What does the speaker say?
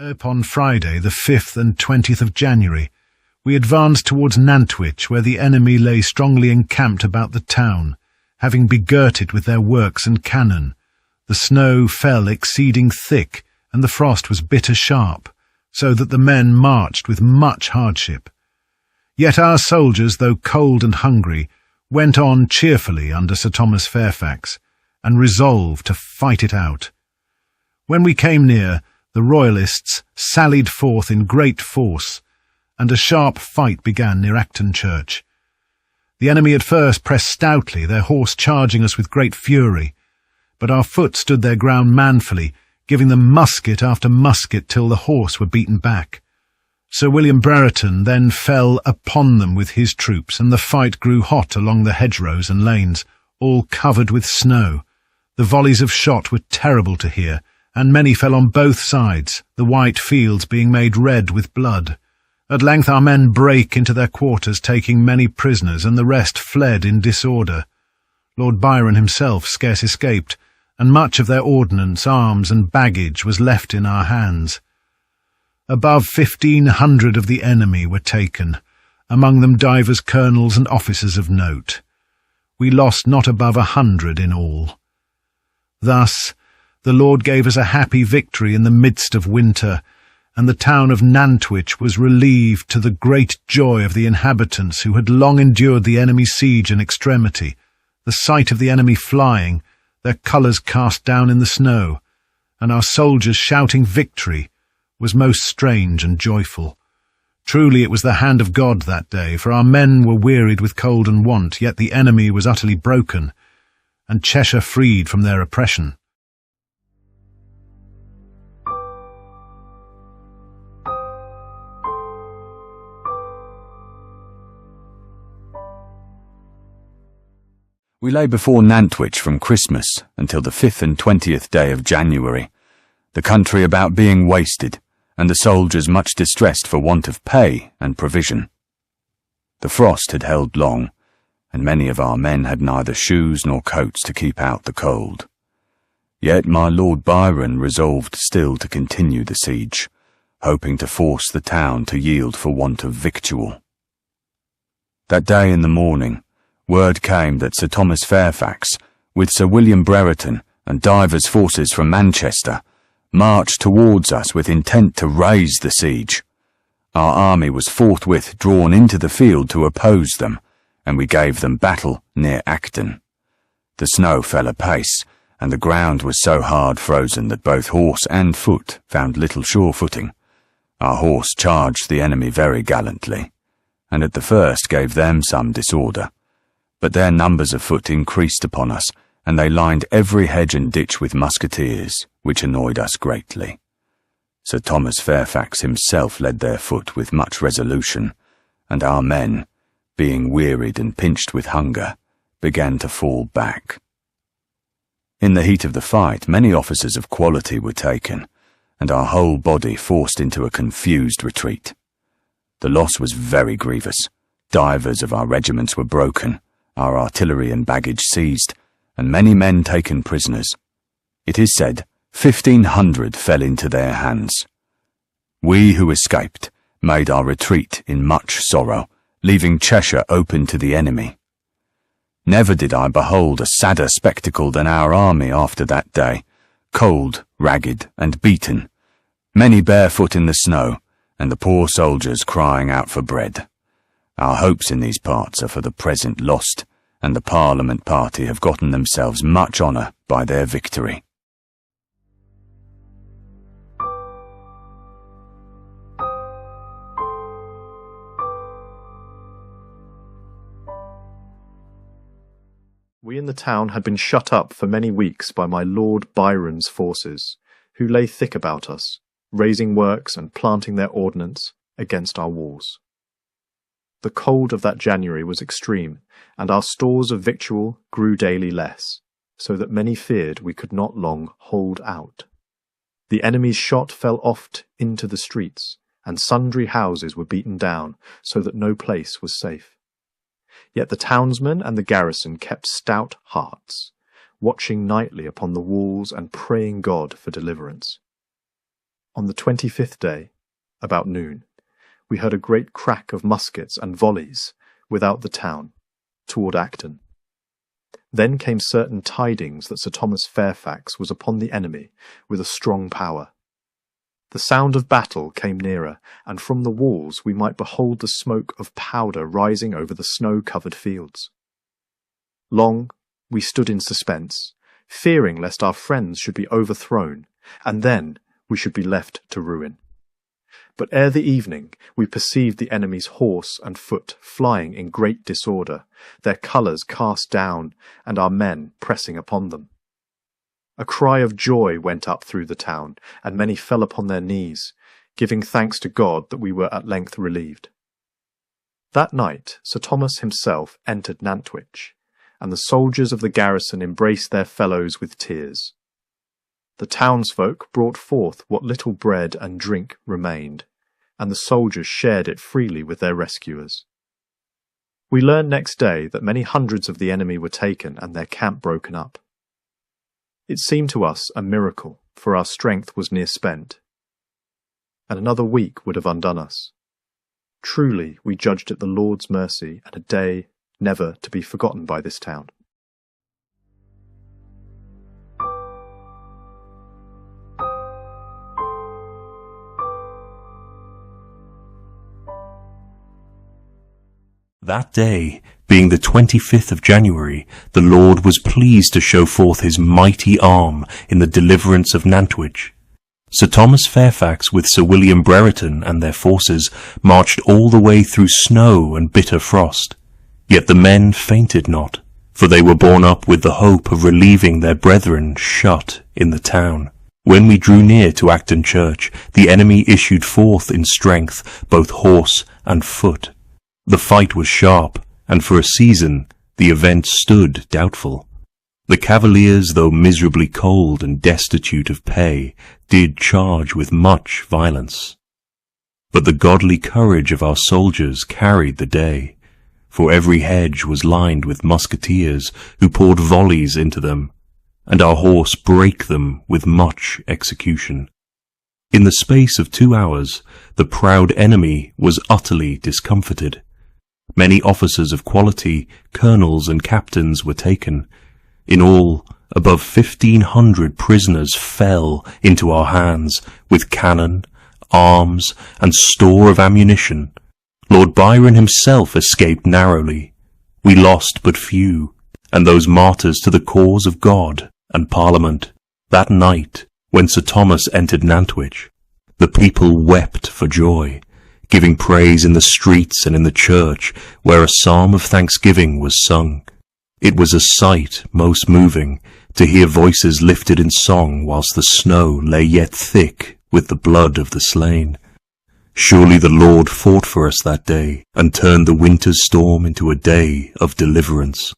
Upon Friday, the 5th and 20th of January, we advanced towards Nantwich, where the enemy lay strongly encamped about the town, having begirt it with their works and cannon. The snow fell exceeding thick, and the frost was bitter sharp, so that the men marched with much hardship. Yet our soldiers, though cold and hungry, went on cheerfully under Sir Thomas Fairfax, and resolved to fight it out. When we came near, the Royalists sallied forth in great force, and a sharp fight began near Acton Church. The enemy at first pressed stoutly, their horse charging us with great fury, but our foot stood their ground manfully, giving them musket after musket till the horse were beaten back. Sir William Brereton then fell upon them with his troops, and the fight grew hot along the hedgerows and lanes, all covered with snow. The volleys of shot were terrible to hear, and many fell on both sides, the white fields being made red with blood. At length our men brake into their quarters, taking many prisoners, and the rest fled in disorder. Lord Byron himself scarce escaped, and much of their ordnance, arms, and baggage was left in our hands. Above 1,500 of the enemy were taken, among them divers colonels and officers of note. We lost not above 100 in all. Thus, the Lord gave us a happy victory in the midst of winter, and the town of Nantwich was relieved to the great joy of the inhabitants who had long endured the enemy's siege and extremity. The sight of the enemy flying, their colours cast down in the snow, and our soldiers shouting victory, was most strange and joyful. Truly it was the hand of God that day, for our men were wearied with cold and want, yet the enemy was utterly broken, and Cheshire freed from their oppression. We lay before Nantwich from Christmas until the 5th and 20th day of January, the country about being wasted, and the soldiers much distressed for want of pay and provision. The frost had held long, and many of our men had neither shoes nor coats to keep out the cold. Yet my Lord Byron resolved still to continue the siege, hoping to force the town to yield for want of victual. That day in the morning, word came that Sir Thomas Fairfax, with Sir William Brereton and divers forces from Manchester, marched towards us with intent to raise the siege. Our army was forthwith drawn into the field to oppose them, and we gave them battle near Acton. The snow fell apace, and the ground was so hard frozen that both horse and foot found little sure footing. Our horse charged the enemy very gallantly, and at the first gave them some disorder. But their numbers of foot increased upon us, and they lined every hedge and ditch with musketeers, which annoyed us greatly. Sir Thomas Fairfax himself led their foot with much resolution, and our men, being wearied and pinched with hunger, began to fall back. In the heat of the fight, many officers of quality were taken, and our whole body forced into a confused retreat. The loss was very grievous. Divers of our regiments were broken, our artillery and baggage seized, and many men taken prisoners. It is said 1,500 fell into their hands. We who escaped made our retreat in much sorrow, leaving Cheshire open to the enemy. Never did I behold a sadder spectacle than our army after that day, cold, ragged, and beaten, many barefoot in the snow, and the poor soldiers crying out for bread. Our hopes in these parts are for the present lost, and the Parliament party have gotten themselves much honour by their victory. We in the town had been shut up for many weeks by my Lord Byron's forces, who lay thick about us, raising works and planting their ordnance against our walls. The cold of that January was extreme, and our stores of victual grew daily less, so that many feared we could not long hold out. The enemy's shot fell oft into the streets, and sundry houses were beaten down, so that no place was safe. Yet the townsmen and the garrison kept stout hearts, watching nightly upon the walls and praying God for deliverance. On the 25th day, about noon, we heard a great crack of muskets and volleys without the town, toward Acton. Then came certain tidings that Sir Thomas Fairfax was upon the enemy with a strong power. The sound of battle came nearer, and from the walls we might behold the smoke of powder rising over the snow-covered fields. Long we stood in suspense, fearing lest our friends should be overthrown, and then we should be left to ruin. But ere the evening we perceived the enemy's horse and foot flying in great disorder, their colours cast down, and our men pressing upon them. A cry of joy went up through the town, and many fell upon their knees, giving thanks to God that we were at length relieved. That night Sir Thomas himself entered Nantwich, and the soldiers of the garrison embraced their fellows with tears. The townsfolk brought forth what little bread and drink remained, and the soldiers shared it freely with their rescuers. We learned next day that many hundreds of the enemy were taken and their camp broken up. It seemed to us a miracle, for our strength was near spent, and another week would have undone us. Truly we judged it the Lord's mercy, and a day never to be forgotten by this town. That day, being the 25th of January, the Lord was pleased to show forth his mighty arm in the deliverance of Nantwich. Sir Thomas Fairfax with Sir William Brereton and their forces marched all the way through snow and bitter frost. Yet the men fainted not, for they were borne up with the hope of relieving their brethren shut in the town. When we drew near to Acton Church, the enemy issued forth in strength, both horse and foot. The fight was sharp, and for a season the event stood doubtful. The cavaliers, though miserably cold and destitute of pay, did charge with much violence. But the godly courage of our soldiers carried the day, for every hedge was lined with musketeers who poured volleys into them, and our horse brake them with much execution. In the space of 2 hours the proud enemy was utterly discomfited. Many officers of quality, colonels and captains were taken. In all, above 1,500 prisoners fell into our hands, with cannon, arms, and store of ammunition. Lord Byron himself escaped narrowly. We lost but few, and those martyrs to the cause of God and Parliament. That night, when Sir Thomas entered Nantwich, the people wept for joy, giving praise in the streets and in the church, where a psalm of thanksgiving was sung. It was a sight most moving, to hear voices lifted in song whilst the snow lay yet thick with the blood of the slain. Surely the Lord fought for us that day, and turned the winter's storm into a day of deliverance.